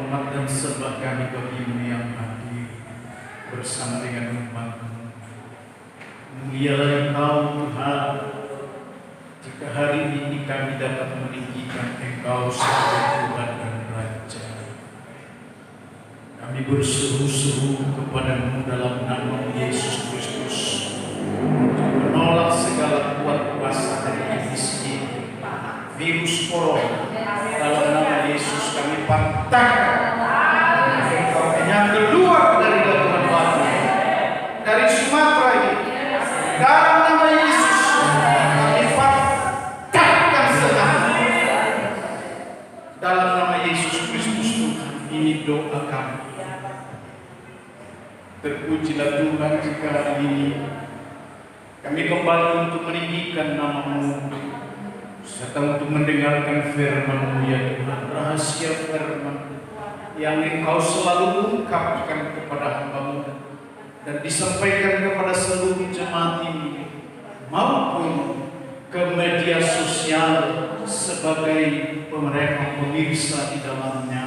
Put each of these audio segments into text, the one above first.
hormat dan sembah kami bagimu yang hadir bersama dengan umat-Mu. Mulialah Engkau Tuhan, jika hari ini kami dapat meninggikan Engkau sebagai Tuhan dan Raja. Kami berseru-seru kepadamu dalam nama Yesus Kristus untuk menolak segala kuat kuasa dari iblis ini, virus corona. Dalam nama Yesus kami patahkan. Engkau yang keluar dari Labuan Batu, dari Sumatera ini. Dalam nama Yesus kami patahkan serangan. Dalam nama Yesus Kristus Tuhan, ini doa kami. Terpujilah Tuhan jika hari ini kami kembali untuk meninggikan nama-Mu, serta untuk mendengarkan firman-Mu ya Tuhan, rahasia firman yang Engkau selalu ungkapkan kepada hamba-Mu dan disampaikan kepada seluruh jemaat ini maupun ke media sosial sebagai pemirsa di dalamnya.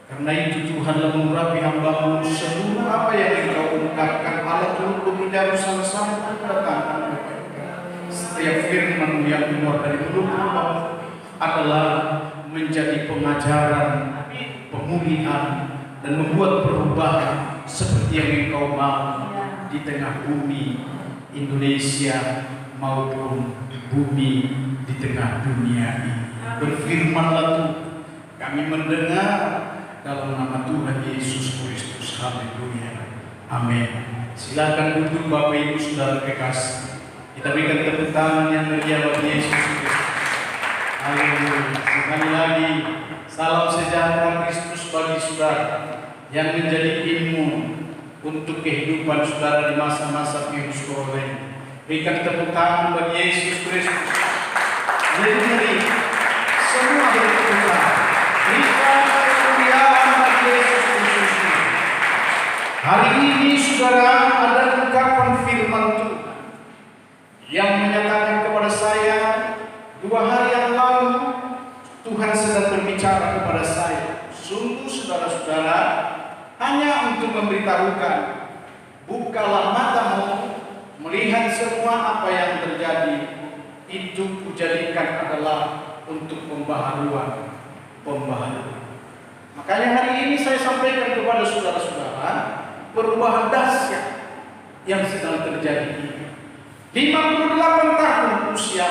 Karena itu Tuhanlah mengurapi hamba-Mu, seluruh apa yang Engkau ungkapkan Allah Tuhan tidak sama-sama datang. Setiap firman yang keluar dari mulut hamba adalah menjadi pengajaran, pemulihan, dan membuat perubahan seperti yang Engkau mau di tengah bumi Indonesia maupun bumi di tengah dunia ini. Berfirmanlah Tuhan, kami mendengar dalam nama Tuhan Yesus Kristus. Haleluya. Amin. Silakan duduk Bapak Ibu Saudara kekasih. Kita berikan tepuk tangan yang meriah bagi Yesus Kristus. Haleluya. Sekali lagi, salam sejahtera Kristus bagi saudara yang menjadi imun untuk kehidupan saudara di masa-masa virus corona ini. Berikan tepuk tangan bagi Yesus Kristus. Jadi semua bertepuk tangan. Berikan kemuliaan bagi Yesus Kristus. Hari ini saudara ada ungkapan firman Tuhan yang menyatakan kepada saya 2 hari yang lalu. Tuhan sedang berbicara kepada saya, sungguh saudara-saudara, hanya untuk memberitahukan, bukalah matamu melihat semua apa yang terjadi, itu kujadikan adalah untuk pembaharuan. Makanya hari ini saya sampaikan kepada saudara-saudara perubahan dahsyat yang sedang terjadi. 58 tahun usia,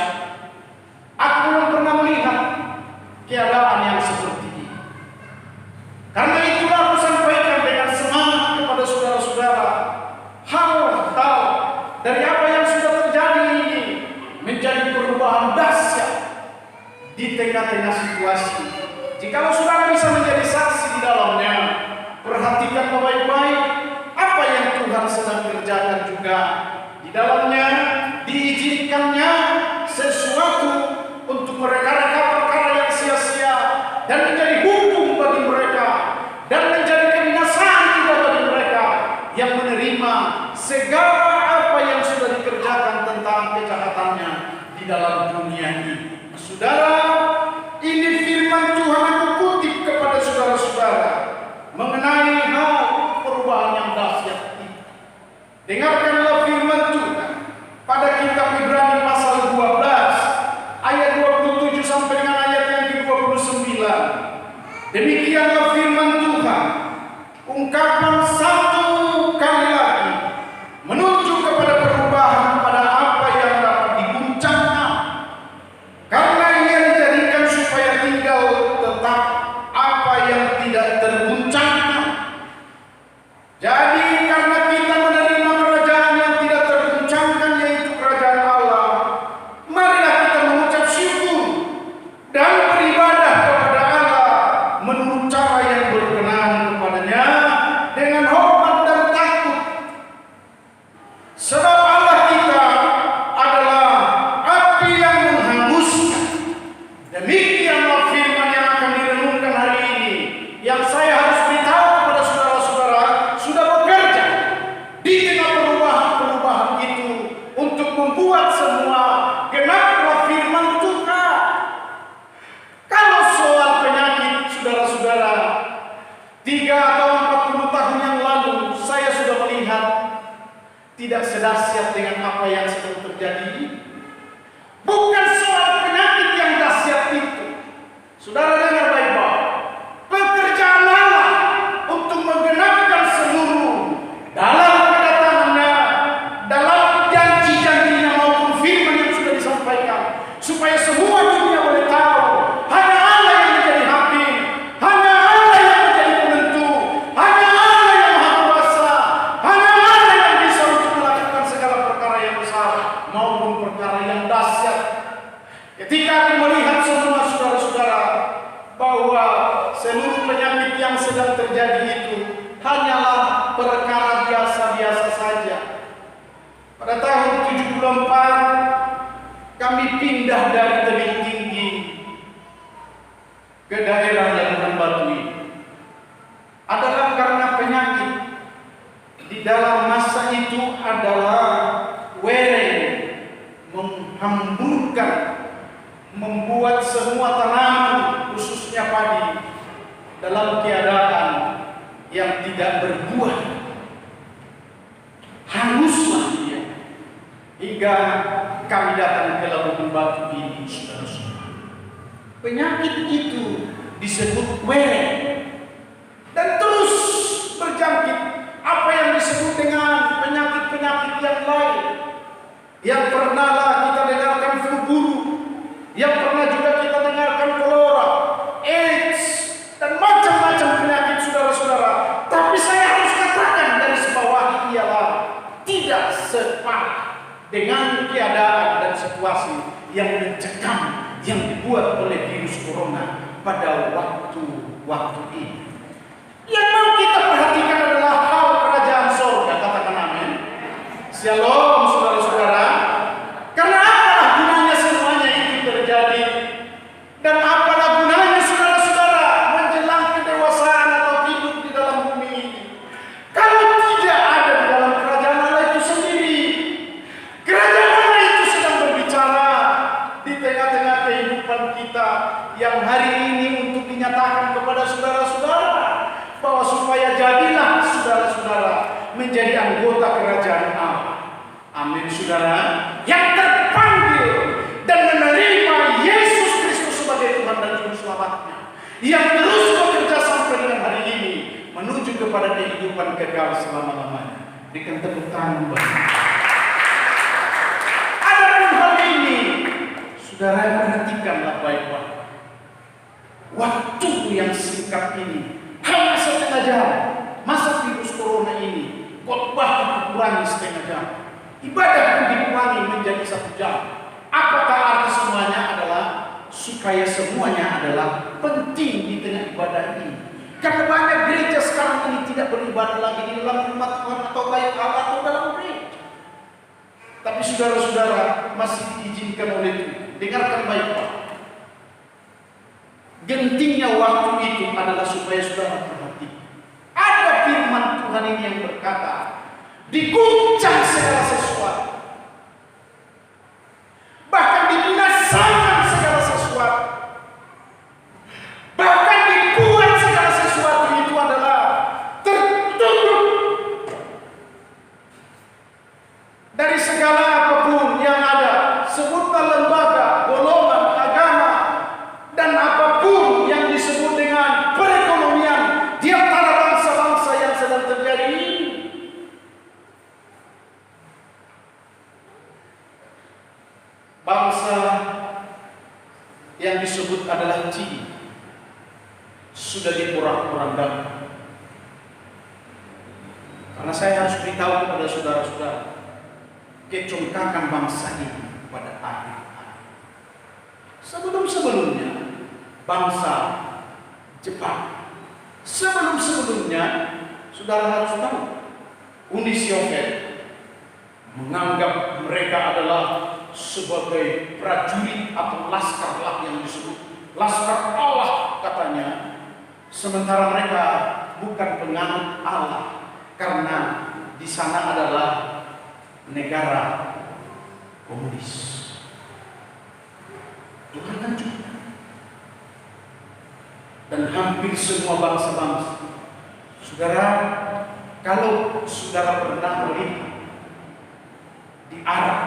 aku belum pernah melihat keadaan yang seperti ini. Karena itulah aku sampaikan dengan semangat kepada saudara-saudara, harus tahu dari apa yang sudah terjadi ini menjadi perubahan dahsyat di tengah-tengah situasi. Jikalau saudara bisa menjadi saksi di dalamnya, perhatikan baik-baik apa yang Tuhan sedang kerjakan juga di dalamnya. Diizinkannya sesuatu untuk mereka-reka perkara yang sia-sia dan menjadi hukum bagi mereka dan menjadi kebinasaan juga bagi mereka yang menerima segala apa yang sudah dikerjakan tentang kejahatannya di dalam dunia ini. Saudara, ini firman Tuhan aku kutip kepada saudara-saudara mengenai hal perubahan yang dahsyat ini. Dengarkanlah firman Tuhan pada kitab Ibrani pasal 12 ayat 27 sampai dengan ayat yang ke-29. Demikianlah firman Tuhan, ungkapan satu kali lagi menunjuk kepada perubahan pada apa yang dapat diguncangkan, karena ia dijadikan supaya tinggal tetap apa yang tidak terguncangkan. Jadi karena kita menerima kerajaan yang tidak terguncangkan, yaitu kerajaan Allah, marilah kita mengucap syukur dan beribadah kepada Allah menurut cara yang berkenan kepadanya dengan hormat tidak sedahsyat dengan apa yang sedang terjadi? Bukan soal penyakit yang dahsyat itu. Saudara dengar baik-baik. Pekerjaan Allah untuk menggenapkan seluruh dalam kedatangannya, dalam janji-janjinya maupun firman yang sudah disampaikan, supaya semua dunia boleh tahu hanya Allah yang menjadi hakim, hanya Allah yang menjadi penentu, hanya Allah yang maha kuasa, hanya Allah yang bisa untuk melakukan segala perkara yang besar maupun perkara yang dahsyat. Ketika aku melihat semua saudara-saudara bahwa seluruh penyakit yang sedang terjadi itu hanyalah perkara biasa-biasa saja. Pada tahun 74 kami pindah dari Tebing Tinggi ke daerah Labuhan Batu ini. Adalah karena penyakit. Di dalam masa itu adalah wereng menghamburkan, membuat semua tanaman khususnya padi dalam keadaan yang tidak berbuah. Hanguslah dia hingga kami datang ke Labuhan Batu ini, saudara-saudara. Penyakit itu disebut wereng dan terus berjangkit. Apa yang disebut dengan penyakit-penyakit yang lain yang pernahlah kita dengarkan, flu burung, yang pernah juga kita dengarkan kolera, AIDS, dan macam-macam penyakit, saudara-saudara. Tapi saya harus katakan dari sebawahi ialah tidak separah dengan keadaan dan situasi yang mencekam yang dibuat oleh virus corona pada waktu ini. Yang mau kita perhatikan adalah hal kerajaan sorga. Katakan amin. Shalom, saudara-saudara. Karena apalah gunanya semuanya itu terjadi? Dan apalah gunanya saudara-saudara menjelang kedewasaan atau hidup di dalam bumi ini kalau tidak ada di dalam kerajaan Allah itu sendiri? Kerajaan Allah itu sedang berbicara di tengah-tengah kehidupan kita yang hari ini untuk dinyatakan kepada saudara-saudara bahwa supaya jadilah saudara-saudara menjadi anggota kerajaan Allah. Amin, saudara, yang terpanggil dan menerima Yesus Kristus sebagai Tuhan dan Juru Selamatnya, yang terus bekerja sampai dengan hari ini menuju kepada kehidupan kekal selama-lamanya. Berikan tepuk tangan bagi. Adapun hal ini, saudara, perhatikanlah baik-baik. Waktu yang singkat ini, hanya setengah jam, masa virus corona ini, khotbah dikurangi setengah jam, ibadah pun dikurangi menjadi 1 jam. Apakah arti semuanya adalah supaya semuanya adalah penting di tengah ibadah ini? Karena banyak gereja sekarang ini tidak beribadah lagi di dalam rumah Tuhan atau baik Allah atau dalam gereja. Tapi saudara-saudara masih diizinkan oleh Tuhan. Dengarkan baik-baik. Gentingnya waktu itu adalah supaya saudara perhatikan. Ada firman Tuhan ini yang berkata, diguncang segala sesuatu, bahkan dibinasakan segala sesuatu, bahkan dibuat segala sesuatu itu adalah tertutup dari segala apapun yang ada, sebutlah lembaga, golongan, agama, dan apapun yang disebut dengan perekonomian di antara bangsa-bangsa yang sedang terjadi ini. Bangsa yang disebut adalah Cina sudah diporak-porandakan. Karena saya harus beritahu kepada saudara-saudara kecongkakan bangsa ini pada akhir. Sebelum-sebelumnya bangsa Jepang, sebelum-sebelumnya saudara harus tahu Uni Soviet menganggap mereka adalah sebagai prajurit atau laskar lah yang disebut laskar Allah katanya, sementara mereka bukan penganut Allah karena di sana adalah negara komunis. Tuhan hancurkan. Dan hampir semua bangsa-bangsa, saudara, kalau saudara pernah melihat di Arab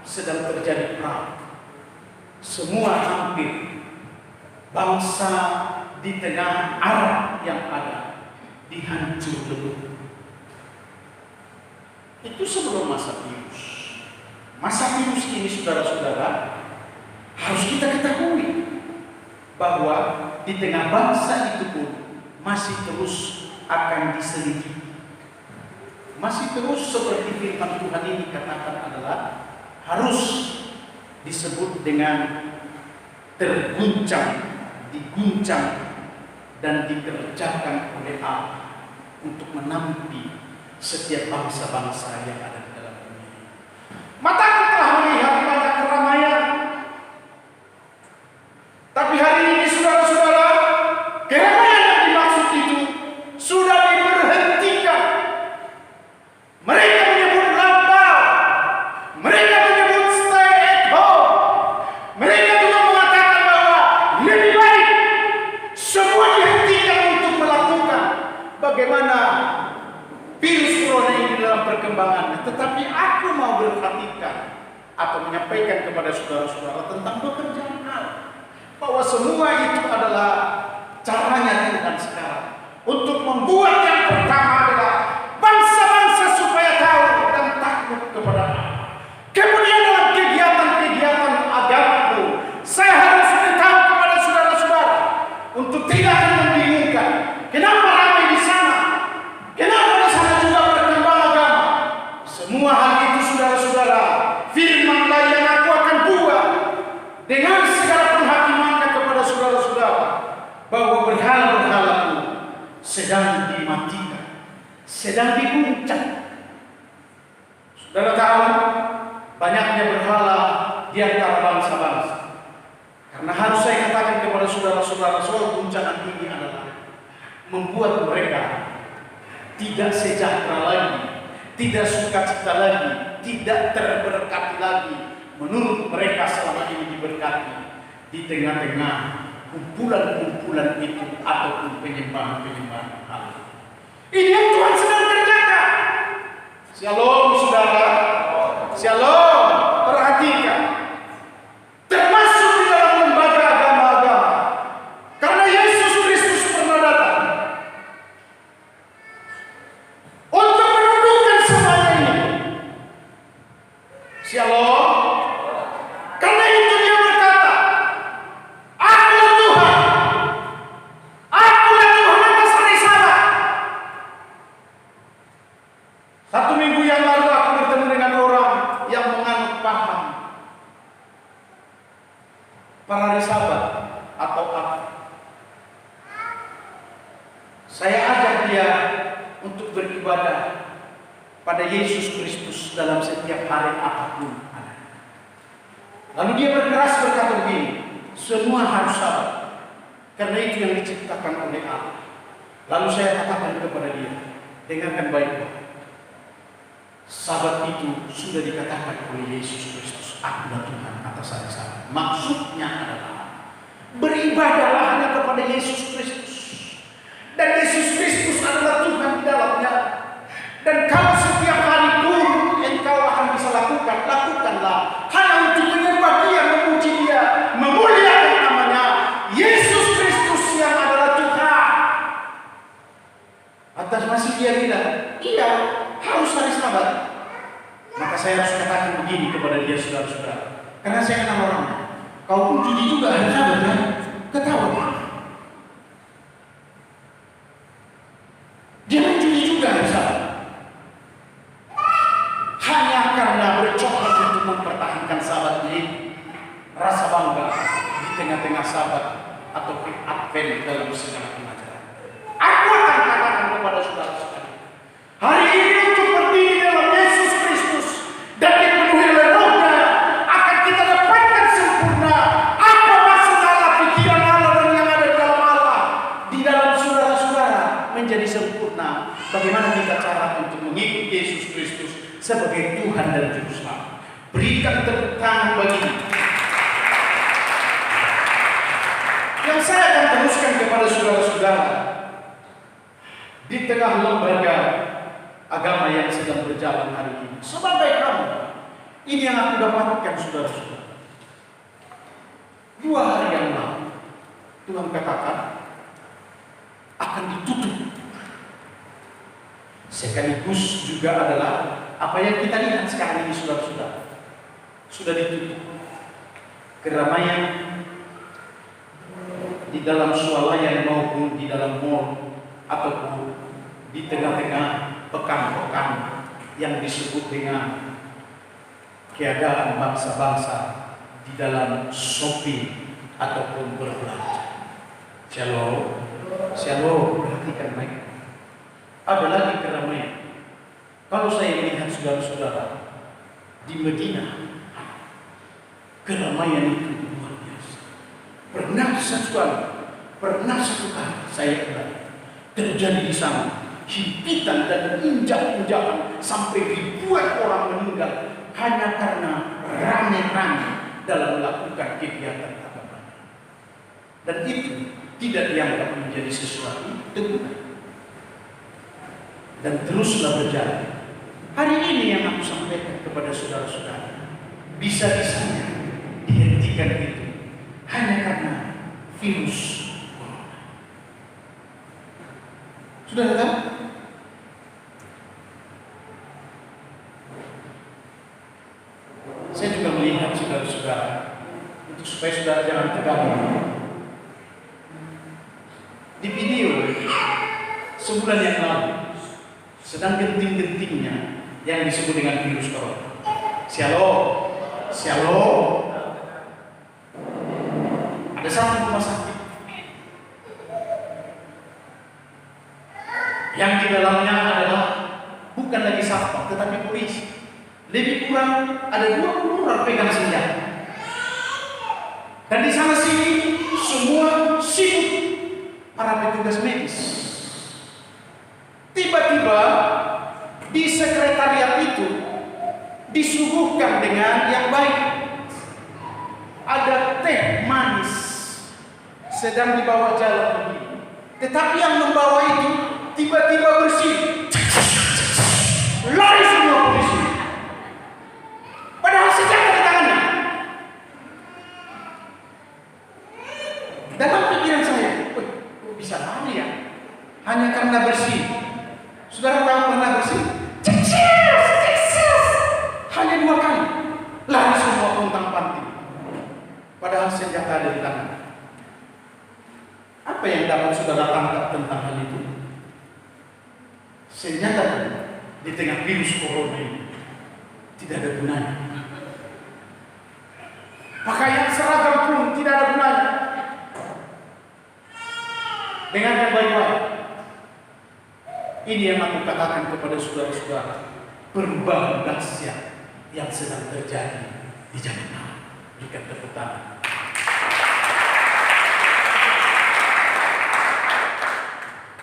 sedang terjadi perang. Semua hampir bangsa di tengah Arab yang ada dihancur lebur. Itu sebelum masa virus. Masa virus ini, saudara-saudara, harus kita ketahui bahwa di tengah bangsa itu pun masih terus akan diselidiki. Masih terus seperti firman Tuhan ini katakan adalah harus disebut dengan terguncang, diguncang, dan dikerjakan oleh Allah untuk menampi setiap bangsa-bangsa yang ada di dalam dunia. Mataku telah melihat banyak keramaian, tapi hari ini saudara-saudara, keramaian yang dimaksud itu sudah diberhentikan. Mereka menyebut lockdown, mereka menyebut stay at home, mereka juga mengatakan bahwa lebih baik semua dihentikan untuk melakukan bagaimana virus corona ini dalam perkembangannya. Tetapi aku mau berperhatikan atau menyampaikan kepada saudara-saudara tentang pekerjaan Allah, bahwa semua itu adalah caranya Tuhan sekarang untuk membuat yang pertama adalah bangsa-bangsa supaya tahu dan takut kepada Allah. Kemudian dalam kegiatan-kegiatan agamaku, saya harus beritahu kepada saudara-saudara untuk tidak membingungkan. Kenapa ramai di sana? Kenapa di sana juga berkembang agama? Semua hal itu, saudara-saudara, firman-Lah yang aku akan buat dengan segala penghakimannya kepada saudara-saudara, bahwa berhala-berhala itu sedang dimatikan, sedang diguncang. Saudara tahu banyaknya berhala di antara bangsa-bangsa. Karena harus saya katakan kepada saudara-saudara, soal guncangan ini adalah membuat mereka tidak sejahtera lagi, tidak sukacita lagi, tidak terberkati lagi. Menurut mereka selama ini diberkati di tengah-tengah kumpulan-kumpulan itu ataupun penyembahan-penyembahan Allah. Ini yang Tuhan sedang kerjakan. Shalom saudara, shalom. Perhatikan, termasuk di dalam lembaga agama-agama, karena Yesus Kristus pernah datang untuk menundukkan semuanya ini. Shalom. Karena itu dia berkata, Akulah Tuhan, Akulah Tuhan atas hari Sabat. Satu minggu yang lalu aku bertemu dengan orang yang menganut paham pada hari Sabat atau apa. Saya ajak dia untuk beribadah pada Yesus Kristus dalam setiap hari apapun ada. Lalu dia berkeras berkata begini, semua harus Sabat, karena itu yang diciptakan oleh Allah. Lalu saya katakan kepada dia, dengarkan baik-baik, Sabat itu sudah dikatakan oleh Yesus Kristus, Akulah Tuhan atas hari Sabat. Maksudnya adalah beribadahlah hanya kepada Yesus Kristus, dan Yesus Kristus adalah Tuhan di dalamnya. Dan kalau setiap hari pun engkau akan bisa lakukanlah hanya untuk menyembah Dia, memuji Dia, memuliakan namanya Yesus Kristus yang adalah Tuhan. Atas masih dia bilang, iya harus hari Sabat. Maka saya harus katakan begini kepada dia, saudara-saudara, karena saya kenal orangnya. Kau pun judi juga hari Sabat kan? Ketawa dia. Dia main judi juga hari Sabat. Hanya karena bercoba untuk mempertahankan Sabat ini, rasa bangga di tengah-tengah Sabat atau Advent dalam segala pengajaran. Aku akan katakan kepada saudara-saudara, hari ini untuk berdiri dalam Yesus Kristus dan dipenuhi oleh Roh-Nya, akan kita dapatkan sempurna apa maksud Allah, pikiran Allah dan yang ada di dalam Allah di dalam saudara-saudara menjadi sempurna. Bagaimana kita cara untuk mengikuti Yesus Kristus sebagai Tuhan dan Juru Selamat? Berikan tepuk tangan baginya. Yang saya akan teruskan kepada saudara-saudara, di tengah lembaga agama yang sedang berjalan hari ini, sebagai kamu Ini yang aku dapatkan, saudara-saudara. 2 hari yang lalu, Tuhan katakan akan ditutup. Sekaligus juga adalah apa yang kita lihat sekarang ini, saudara-saudara. Sudah ditutup. Keramaian di dalam swalayan maupun di dalam mall ataupun di tengah-tengah pekan-pekan yang disebut dengan keadaan bangsa-bangsa di dalam shopping ataupun berbelanja. Shalom, shalom, perhatikan baik. Ada lagi keramaian. Kalau saya melihat saudara-saudara di Medina, keramaian itu luar biasa. Pernah satu kali saya kembali terjadi di sana himpitan dan injak-injakan sampai ribuan orang meninggal hanya karena rame-rame dalam melakukan kegiatan agama. Dan itu tidak dianggap menjadi sesuatu teguran. Dan teruslah berjalan. Hari ini yang aku sampaikan kepada saudara-saudara, bisa-bisanya dihentikan itu hanya karena virus corona. Sudah tahu? Saya juga melihat saudara-saudara, untuk supaya saudara jangan tegang. Di video sebulan yang lalu sedang genting-gentingnya yang disebut dengan virus corona. Shalom, shalom. Ada satu rumah sakit yang di dalamnya adalah bukan lagi satpam tetapi polisi. Lebih kurang ada 20 orang pegang senjata. Dan di sana sini semua sibuk para petugas medis. Tiba-tiba di sekretariat itu disuguhkan dengan yang baik. Ada teh manis sedang dibawa jalan begini. Tetapi yang membawa itu tiba-tiba bersih. Lari semua polisi. Padahal senjata di tangannya. Dalam pikiran saya, kok bisa lari ya? Hanya karena bersih. Saudara tahu pernah bersih? Hanya 2 kali. Lari semua pontang-panting. Padahal senjata ada di tangan. Apa yang dapat saudara tangkap tentang hal itu? Senjata di tengah virus corona ini tidak ada gunanya. Pakaian seragam pun tidak ada gunanya. Dengarkan baik-baik. Ini yang aku katakan kepada saudara-saudara. Perubahan dahsyat yang sedang terjadi di zaman now. Berikan tepuk tangan.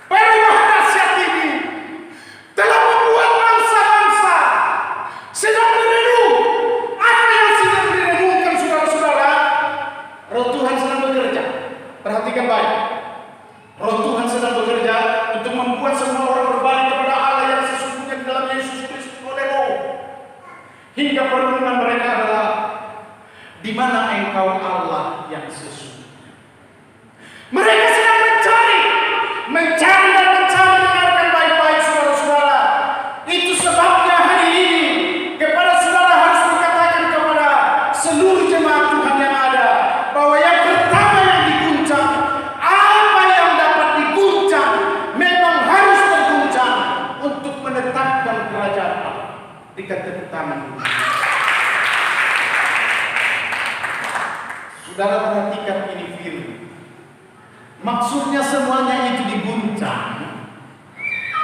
Perubahan dahsyat ini telah membuat bangsa-bangsa sedang merenung. Apa yang sedang direnungkan saudara-saudara? Roh Tuhan sedang bekerja. Perhatikan baik. Roh Tuhan sedang bekerja untuk membuat semua orang berbalik kepada Allah yang sesungguhnya di dalam Yesus Kristus oleh Roh. Hingga perenungan mereka adalah di mana engkau Allah yang sesungguhnya. Mereka sedang mencari dan mencari. Dengarkan baik-baik saudara-saudara. Itu sebabnya hari ini kepada saudara harus berkatakan kepada seluruh jemaat Tuhan yang ada bahwa yang pertama yang diguncang, apa yang dapat diguncang memang harus terguncang untuk menetapkan kerajaan Allah. Berikan tepuk tangan. Saudara perhatikan ini firman. Maksudnya semuanya itu diguncang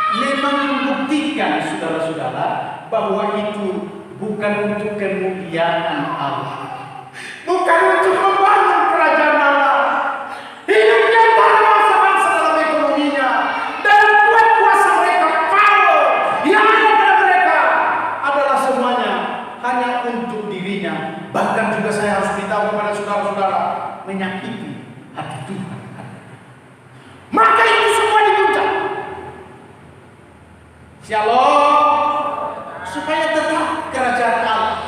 memang membuktikan saudara-saudara bahwa itu bukan untuk kemuliaan Allah, bukan untuk membangun kerajaan Allah. Hidupnya para bangsa-bangsa dalam ekonominya dan kuat kuasa mereka, power yang ada pada mereka adalah semuanya hanya untuk dirinya. Bahkan juga saya harus beritahu kepada saudara-saudara, menyakiti hati Tuhan. Maka itu semua diguncang. Shalom. Supaya tetap kerajaan Allah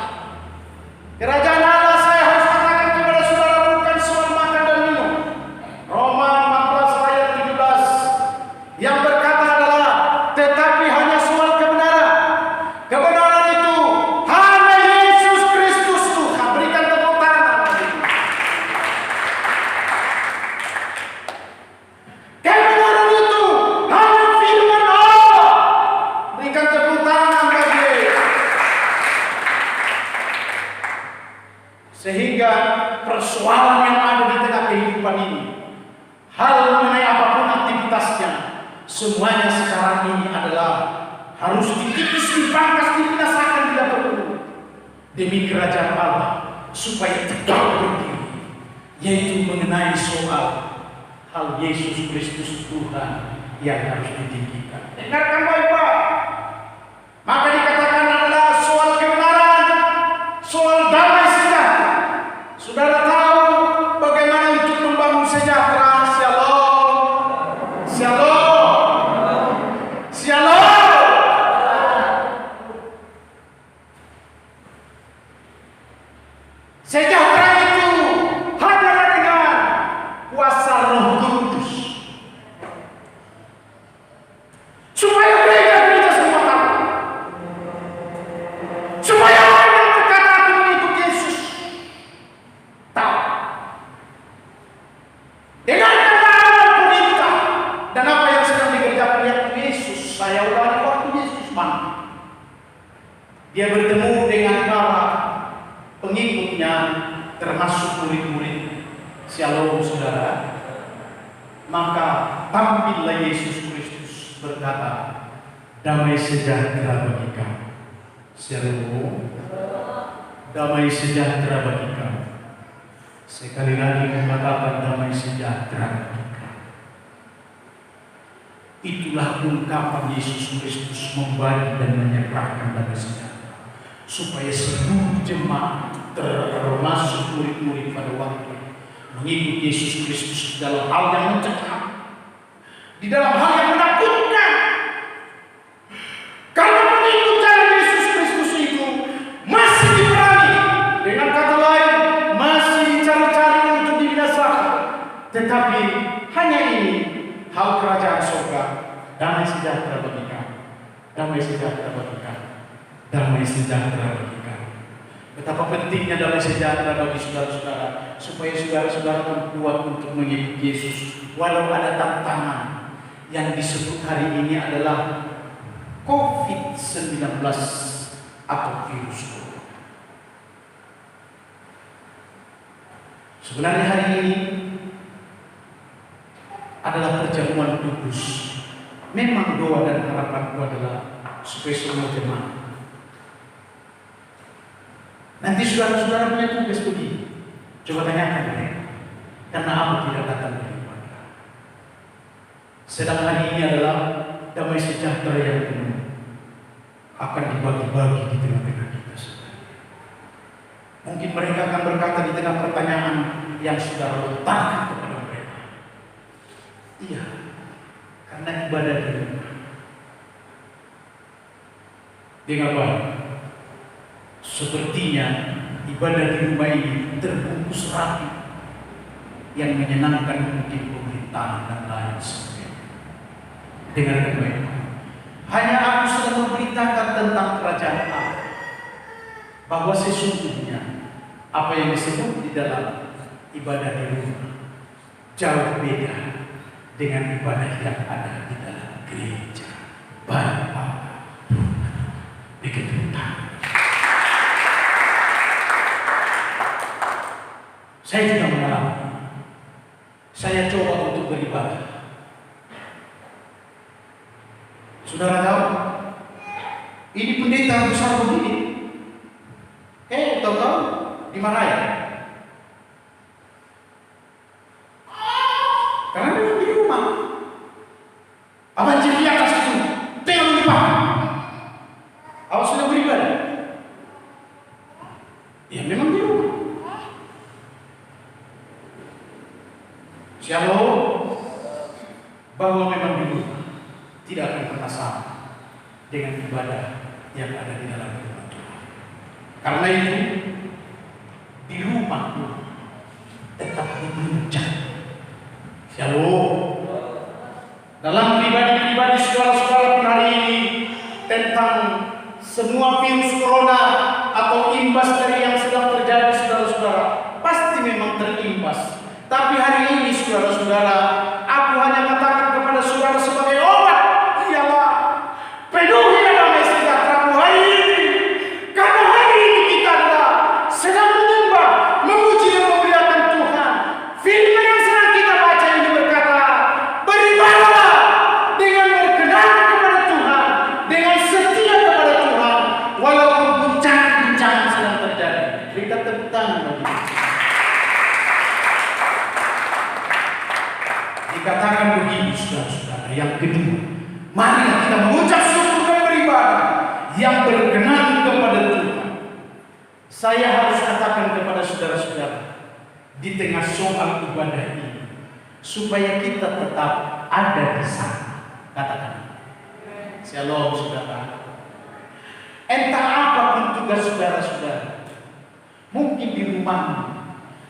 atasnya. Semuanya sekarang ini adalah harus dikikis, dipangkas, dibinasakan bila perlu demi kerajaan Allah supaya tegak berdiri, yaitu mengenai soal hal Yesus Kristus Tuhan yang harus ditinggikan. Dengarkan baik-baik. Maka dikatakan adalah soal kebenaran, soal damai sejahtera. Saudara tahu bagaimana untuk membangun sejahtera? Shalom, shalom, shalom. Sejahtera itu hanyalah dengan kuasa Roh Kudus. Supaya gereja semua tahu. Supaya orang yang berkata aku mengikut Yesus tahu. Dengan kebenaran perintah dan apa yang sedang dikerjakan yakni Yesus. Saya ulangi waktu Yesus mana? Dia bertemu dengan para pengikutnya termasuk murid-murid. Shalom saudara. Maka tampillah Yesus Kristus berkata, damai sejahtera bagi kamu. Shalom, damai sejahtera bagi kamu. Sekali lagi mengatakan damai sejahtera bagi kamu. Itulah ungkapan Yesus Kristus membagi dan menyerahkan damai sejahtera, supaya seluruh jemaat termasuk murid-murid pada waktu mengikut Yesus Kristus dalam hal yang mencekam, di dalam hal yang menakutkan. Karena mengikut jalan Yesus Kristus itu masih diperangi, dengan kata lain masih dicari-cari untuk dibinasakan. Tetapi hanya ini hal kerajaan surga, damai sejahtera bagi kamu, damai sejahtera bagi kamu, damai sejahtera bagi kamu. Betapa pentingnya damai sejahtera bagi saudara-saudara, supaya saudara-saudara kuat untuk mengikut Yesus. Walau ada tantangan yang disebut hari ini adalah COVID-19 atau virus corona. Sebenarnya hari ini adalah perjamuan kudus. Memang doa dan harapanku adalah supaya semua jemaat. Nanti saudara-saudara punya tugas begini. Coba tanyakan mereka, karena aku tidak datang dari mereka. Sedang hari ini adalah damai sejahtera yang penuh akan dibagi-bagi di tengah-tengah kita. Mungkin mereka akan berkata di tengah pertanyaan yang saudara letakkan kepada mereka, iya, karena ibadah di rumah. Dengar baik, sepertinya ibadah di rumah ini terbungkus rapi yang menyenangkan mungkin pemerintahan dan lain sebagainya. Dengarkan baik, hanya aku sedang memberitakan tentang kerajaan Allah, bahwa sesungguhnya apa yang disebut di dalam ibadah di rumah jauh beda dengan ibadah yang ada di dalam gereja. Baik Allah, begitu. Saya juga mengalami. Saya coba untuk beribadah. Saudara tahu, ini pendeta besar begini. Tahu-tahu dimarahin. Karena dia di rumah. Abang di atas itu, tengok di bawah. Awak sudah beribadah. Ya memang di rumah. Shalom, bahwa memang di rumah tidak akan pernah sama dengan ibadah yang ada di dalam rumah Tuhan. Karena itu di rumah tetap dibincang. Shalom. Dalam pribadi-pribadi saudara-saudara pun hari ini tentang semua virus corona atau imbas dari yang sedang terjadi saudara-saudara pasti memang terimbas. Tapi hari ini saudara-saudara, aku hanya katakan kepada saudara sebagai obat ialah penuhi damai sejahtera hari ini. Karena hari ini kita adalah sedang menyembah, memuji dan memuliakan Tuhan. Firman yang sedang kita baca ini berkata, beribadah begini saudara-saudara, yang kedua, mari kita mengucap syukur dan beribadah yang berkenan kepada Tuhan. Saya harus katakan kepada saudara-saudara di tengah soal ibadah ini, supaya kita tetap ada di sana. Katakan, shalom saudara. Entah apapun tugas saudara-saudara, mungkin di rumah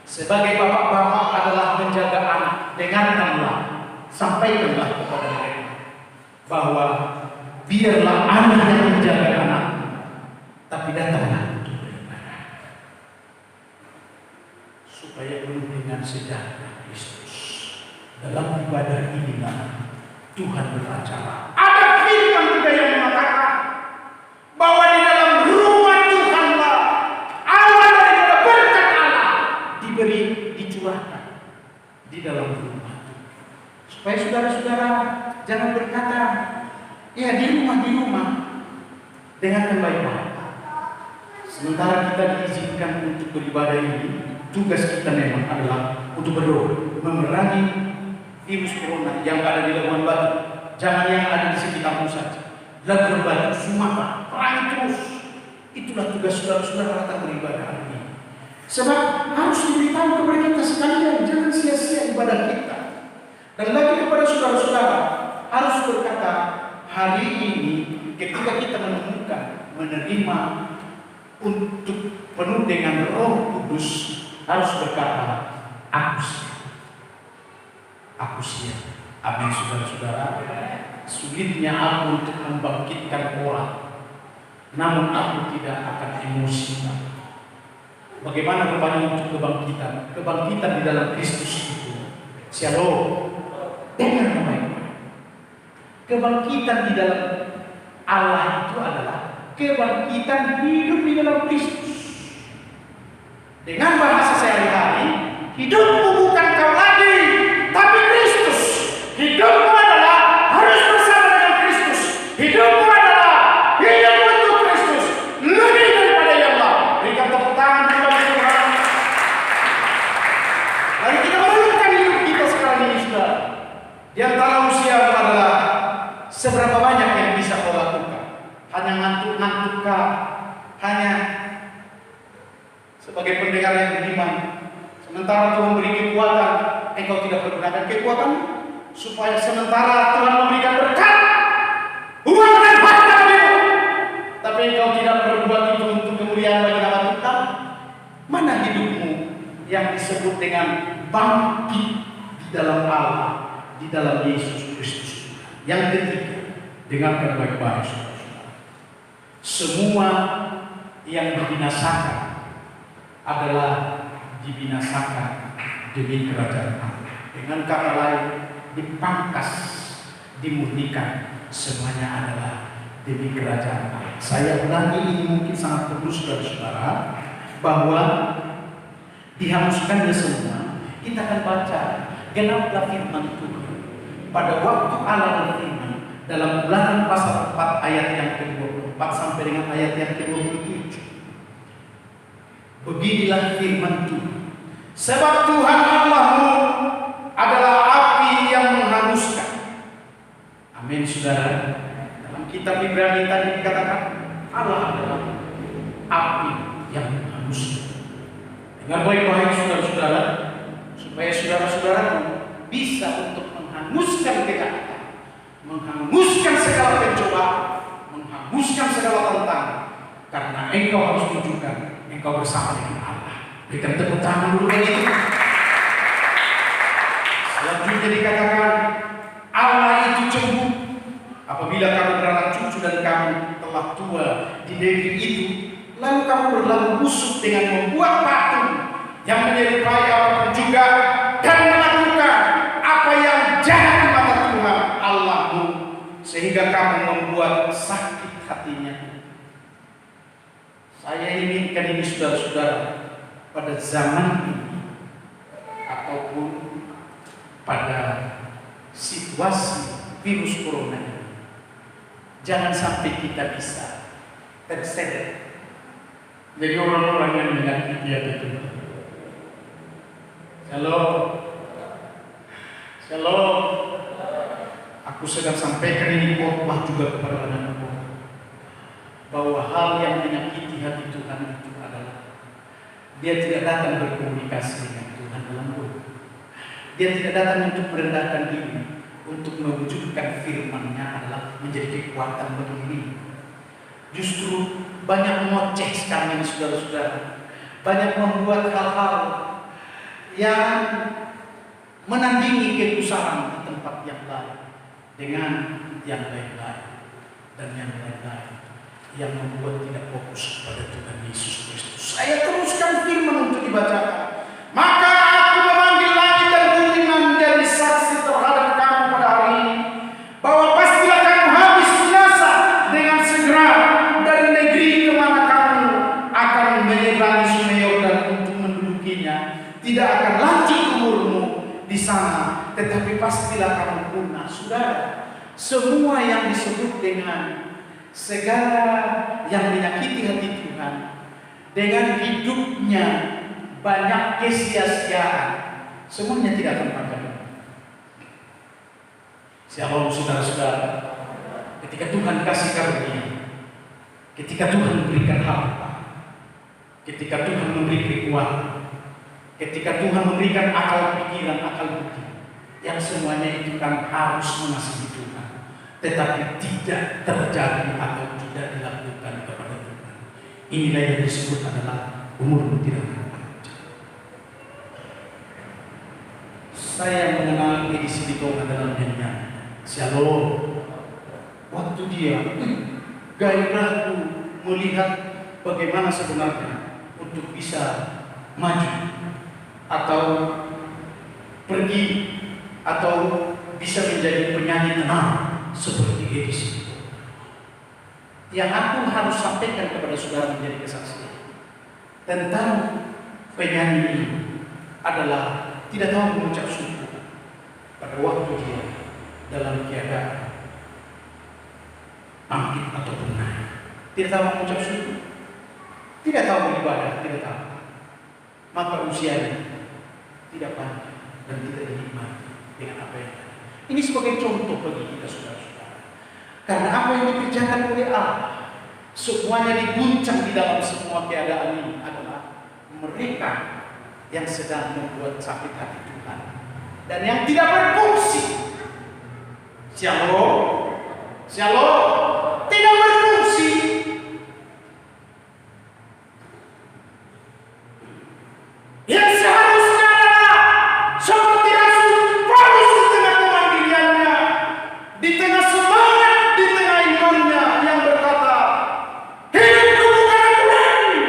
sebagai bapak-bapak adalah menjaga anak. Dengarkanlah, sampaikanlah kepada mereka bahwa biarlah anak yang menjaga anak, tapi datanglah untuk beribadah, supaya penuh dengan sejahtera Kristus. Dalam ibadah inilah Tuhan beracara. Ada firman juga yang mengatakan bahwa di dalam rumah Tuhanlah awal daripada berkat Allah dicurahkan di dalam rumah itu. Supaya saudara-saudara jangan berkata, ya di rumah dengan baik-baik. Sementara kita diizinkan untuk beribadah ini, tugas kita memang adalah untuk berdoa, memerangi virus corona yang ada di Labuan Batu. Jangan yang ada di sekitarmu saja. Labuan Batu, Sumatera, perangi terus. Itulah tugas saudara-saudara datang beribadah hari ini. Sebab harus diberitahu kepada kita sekalian, jangan sia-sia ibadah kita. Dan lagi kepada saudara-saudara, harus berkata, hari ini ketika kita menerima untuk penuh dengan Roh Kudus, harus berkata, aku siap. Amin saudara-saudara. Sulitnya aku untuk membangkitkan orang, namun aku tidak akan emosi. Bagaimana rupanya untuk kebangkitan? Kebangkitan di dalam Kristus itu, shalom, dengar baik-baik. Kebangkitan di dalam Allah itu adalah kebangkitan hidup di dalam Kristus. Dengan bahasa sehari-hari, hidupmu bukan kau lagi, tapi Kristus. Hidupmu adalah harus bersama dengan Kristus. Hidupmu adalah hidup untuk Kristus, lebih daripada yang lain. Berikan tepuk tangan kepada Tuhan. Lalu kita merenungkan hidup kita sekarang ini, saudara. Di antara usia adalah seberapa banyak yang bisa kau lakukan? Hanya ngantuk-ngantuk kah? Hanya sebagai pendengar yang beriman, sementara Tuhan beri kekuatan, engkau tidak pergunakan kekuatan, supaya sementara Tuhan memberikan berkat, uang dan harta bagimu, tapi engkau tidak berbuat itu untuk kemuliaan bagi nama Tuhan. Mana hidupmu yang disebut dengan bangkit di dalam Allah, di dalam Yesus Kristus? Yang ketiga, dengarkan baik-baik saudara-saudara. Semua yang dibinasakan adalah dibinasakan demi kerajaan Allah. Dengan kata lain, dipangkas, dimurnikan, semuanya adalah demi kerajaan Allah. Saya ulangi, ini mungkin sangat perlu saudara-saudara, bahwa dihapuskannya semua. Kita akan baca genaplah firman Tuhan. Pada waktu Allah berfirman dalam Ulangan pasal 4 ayat yang ke-24 sampai dengan ayat yang ke-27. Beginilah firman Tuhan. Sebab Tuhan Allahmu adalah api yang menghanguskan. Amin saudara. Dalam kitab Ibrani tadi dikatakan Allah adalah api yang menghanguskan. Dengar baik-baik saudara-saudara, supaya saudara-saudara bisa untuk menghanguskan kegagalan, menghanguskan segala pencobaan, menghanguskan segala tantangan, karena engkau harus tunjukkan engkau bersama dengan Allah. Berikan tepuk tangan dulu bagi itu. Selanjutnya dikatakan Allah itu cemburu apabila kamu beranak cucu dan kamu telah tua di negeri itu, lalu kamu berlaku busuk dengan membuat patung yang menyerupai apapun juga dan melakukan apa yang jahat di mata Tuhan Allahmu, sehingga kamu membuat sakit hatinya. Saya inginkan ini saudara-saudara, pada zaman ini ataupun pada situasi virus corona ini, jangan sampai kita bisa terseret jadi orang-orang yang menyakiti hati Tuhan. Shalom, shalom. Aku sedang sampaikan ini khotbah juga kepada anak-anakku, bahwa hal yang menyakiti hati Tuhan itu adalah Dia tidak datang berkomunikasi dengan Tuhan dalam doa. Dia tidak datang untuk merendahkan diri, untuk mewujudkan firman-Nya adalah menjadi kekuatan bagi diri. Justru banyak mengoceh sekarang ini saudara-saudara, banyak membuat hal-hal yang menandingi kekuasaan di tempat yang lain dengan yang lain-lain dan yang lain-lain yang membuat tidak fokus kepada Tuhan Yesus Kristus. Saya teruskan firman untuk dibacakan. Maka aku memanggil langit dan bumi menjadi saksi terhadap kamu pada hari ini, bahwa pastilah kamu habis binasa dengan segera dari negeri kemana kamu akan menyeberangi sungai Yordan untuk mendudukinya. Tidak akan lanjut umurmu di sana, tetapi pastilah kamu punah. Saudara, semua yang disebut dengan segala yang menyakiti hati Tuhan, dengan hidupnya banyak kesia-siaan, semuanya tidak akan pakai. Shalom saudara-saudara, ketika Tuhan kasih karunia, ketika Tuhan memberikan harta, ketika Tuhan memberi kekuatan, ketika Tuhan memberikan akal pikiran, akal budi, yang semuanya itu kan harus mengasihi Tuhan, tetapi tidak terjadi atau tidak dilakukan kepada Tuhan. Inilah yang disebut adalah umurmu tidak berpanjang. Saya mengenal Edisi Bitonga dalam nyanyian Shalom. Waktu dia gairahku melihat bagaimana sebenarnya untuk bisa maju atau pergi atau bisa menjadi penyanyi tenang seperti Edisi. Yang aku harus sampaikan kepada saudara menjadi kesaksian tentang penyanyi ini adalah tidak tahu mengucap syukur pada waktu dia dalam keadaan bangkit ataupun naik. Tidak tahu mengucap syukur, tidak tahu beribadah, tidak tahu. Maka usianya tidak panjang dan tidak dinikmati dengan apa yang ada. Ini sebagai contoh bagi kita saudara-saudara. Karena apa yang dikerjakan oleh Allah, semuanya diguncang di dalam semua keadaan ini adalah mereka yang sedang membuat sakit hati Tuhan dan yang tidak berfungsi. Shalom, shalom, tidak berfungsi. Yang seharusnya adalah seperti Rasul Paulus di tengah kemandiriannya, di tengah semangat, di tengah imannya, yang berkata, hidupku bukan aku lagi,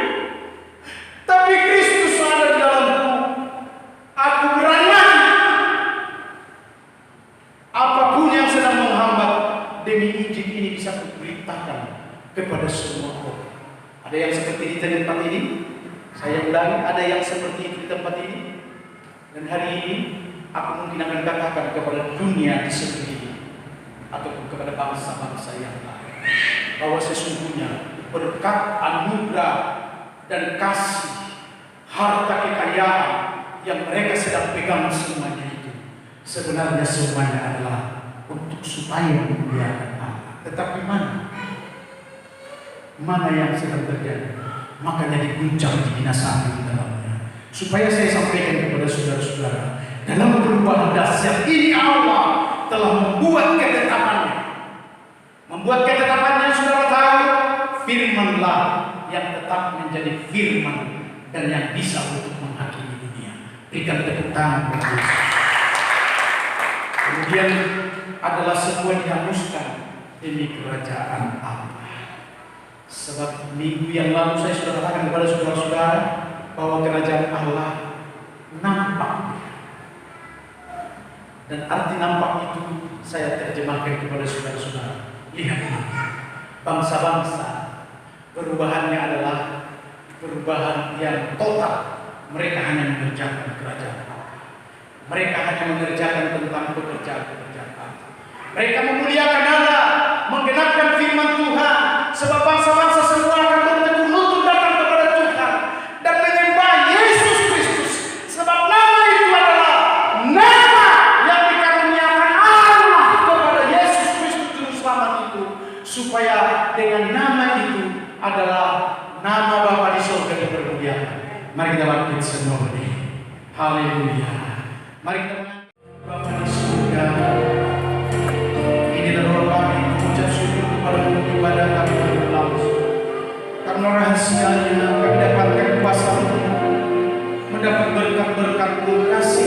tapi Kristus ada di dalamku. Aku berani apapun yang sedang menghambat, demi Injil ini bisa kuberitakan kepada semua orang. Ada yang seperti di tempat ini, saya ulangi, ada yang seperti itu di tempat ini. Dan hari ini aku mungkin akan katakan kepada dunia di sekeliling ataupun kepada bangsa-bangsa yang lain, bahwa sesungguhnya berkat anugerah dan kasih, harta kekayaan yang mereka sedang pegang semuanya itu, sebenarnya semuanya adalah untuk supaya memuliakan Allah. Tetapi mana yang sedang terjadi? Makanya diguncang, dibinasakan di dalamnya. Supaya saya sampaikan kepada saudara-saudara, dalam perubahan dahsyat ini Allah telah membuat ketetapannya. Membuat ketetapannya, saudara tahu, firman-lah yang tetap menjadi firman dan yang bisa untuk menghakimi dunia. Berikan tepuk tangan kepada Yesus. Kemudian adalah semua dihanguskan demi kerajaan Allah. Sebab minggu yang lalu saya sudah katakan kepada saudara-saudara bahwa kerajaan Allah nampak. Dan arti nampak itu saya terjemahkan kepada saudara-saudara. Lihat ini, bangsa-bangsa perubahannya adalah perubahan yang total. Mereka hanya mengerjakan kerajaan Allah. Mereka hanya mengerjakan tentang pekerjaan-pekerjaan Allah. Mereka memuliakan Allah, menggenapkan firman Tuhan. Sebab bangsa-bangsa semua akan bertekun lutut datang kepada Tuhan dan menyembah Yesus Kristus. Sebab nama itu adalah nama yang dikaruniakan Allah kepada Yesus adalah nama Bapa di surga dipermuliakan. Mari kita bangkit semua ini. Haleluya. Mari kita mengangkat Bapa di surga. Inilah doa kami, mengucap syukur kepada ibadah kami yang berlangsung. Karena rahasianya kami dapatkan kuasa mendapat berkat-berkat kasih